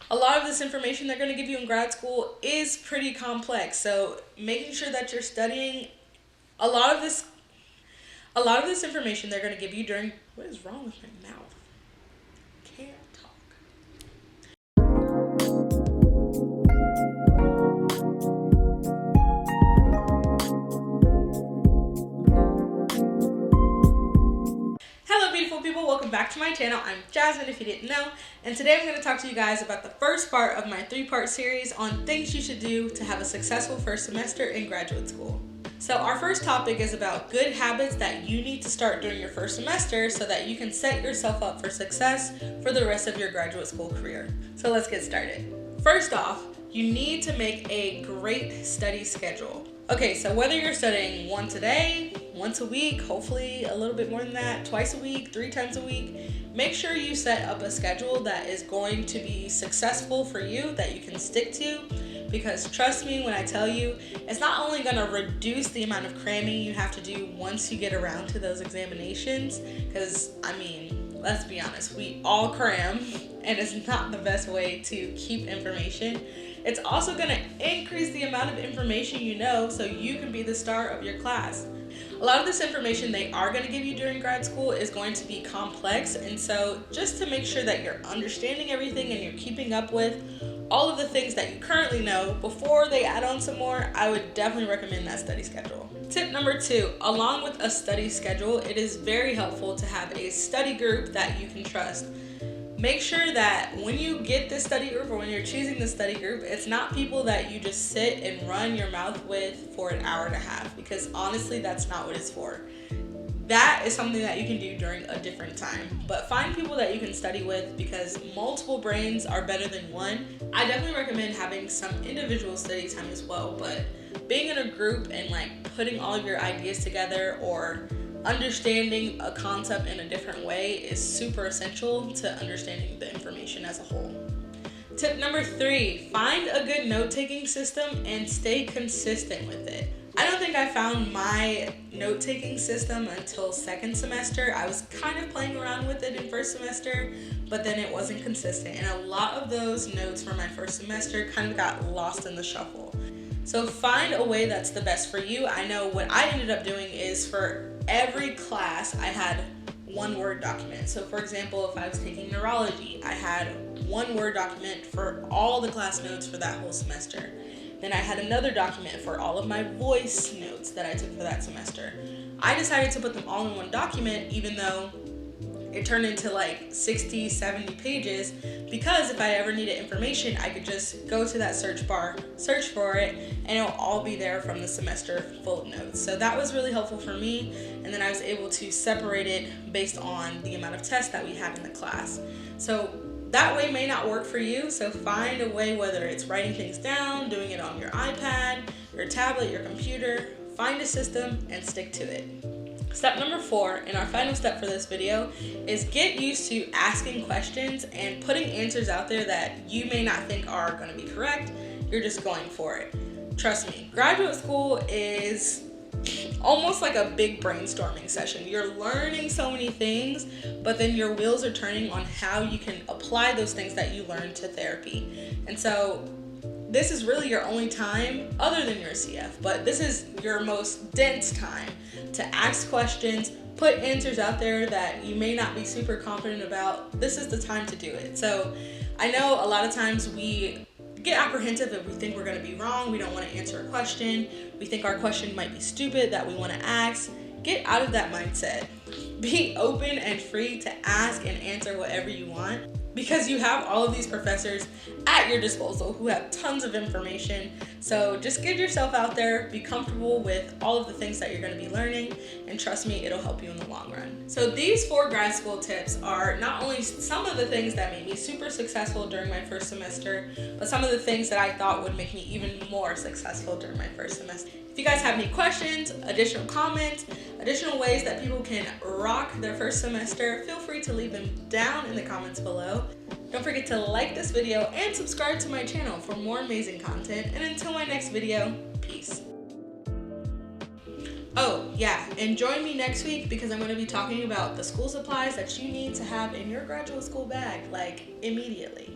A lot of this information they're going to give you in grad school is pretty complex. So making sure that you're studying a lot of this information they're going to give you during, what is wrong with my mouth? Can't talk. Hello beautiful people, welcome back to my channel. I'm Jasmine if you didn't know, and today I'm going to talk to you guys about the first part of my 3-part series on things you should do to have a successful first semester in graduate school. So our first topic is about good habits that you need to start during your first semester so that you can set yourself up for success for the rest of your graduate school career. So let's get started. First off, you need to make a great study schedule. Okay, so whether you're studying once a day, once a week, hopefully a little bit more than that, twice a week, 3 times a week, make sure you set up a schedule that is going to be successful for you, that you can stick to, because trust me when I tell you, it's not only going to reduce the amount of cramming you have to do once you get around to those examinations, because I mean, let's be honest, we all cram, and it's not the best way to keep information. It's also going to increase the amount of information you know so you can be the star of your class. A lot of this information they are going to give you during grad school is going to be complex, and so just to make sure that you're understanding everything and you're keeping up with all of the things that you currently know before they add on some more, I would definitely recommend that study schedule. Tip number 2, along with a study schedule, it is very helpful to have a study group that you can trust. Make sure that when you get this study group or when you're choosing the study group, it's not people that you just sit and run your mouth with for an hour and a half, because honestly, that's not what it's for. That is something that you can do during a different time. But find people that you can study with, because multiple brains are better than one. I definitely recommend having some individual study time as well, but being in a group and like putting all of your ideas together or understanding a concept in a different way is super essential to understanding the information as a whole. Tip number 3, find a good note-taking system and stay consistent with it. I don't think I found my note-taking system until second semester. I was kind of playing around with it in first semester, but then it wasn't consistent, and a lot of those notes from my first semester kind of got lost in the shuffle. So find a way that's the best for you. I know what I ended up doing is for every class I had one Word document. So for example, if I was taking neurology, I had one Word document for all the class notes for that whole semester. Then I had another document for all of my voice notes that I took for that semester. I decided to put them all in one document, even though it turned into like 60, 70 pages, because if I ever needed information, I could just go to that search bar, search for it, and it'll all be there from the semester full of notes. So that was really helpful for me, and then I was able to separate it based on the amount of tests that we had in the class. So that way may not work for you, so find a way, whether it's writing things down, doing it on your iPad, your tablet, your computer, find a system and stick to it. Step number 4, and our final step for this video, is get used to asking questions and putting answers out there that you may not think are going to be correct. You're just going for it. Trust me, graduate school is almost like a big brainstorming session. You're learning so many things, but then your wheels are turning on how you can apply those things that you learned to therapy. And so this is really your only time, other than your CF, but this is your most dense time to ask questions, put answers out there that you may not be super confident about. This is the time to do it. So I know a lot of times we get apprehensive if we think we're going to be wrong. We don't want to answer a question. We think our question might be stupid that we want to ask. Get out of that mindset. Be open and free to ask and answer whatever you want, because you have all of these professors at your disposal who have tons of information. So just get yourself out there, be comfortable with all of the things that you're going to be learning, and trust me, it'll help you in the long run. So these 4 grad school tips are not only some of the things that made me super successful during my first semester, but some of the things that I thought would make me even more successful during my first semester. If you guys have any questions, additional comments, additional ways that people can rock their first semester, feel free to leave them down in the comments below. Don't forget to like this video and subscribe to my channel for more amazing content. And until my next video, peace. Oh yeah, and join me next week, because I'm going to be talking about the school supplies that you need to have in your graduate school bag, like immediately.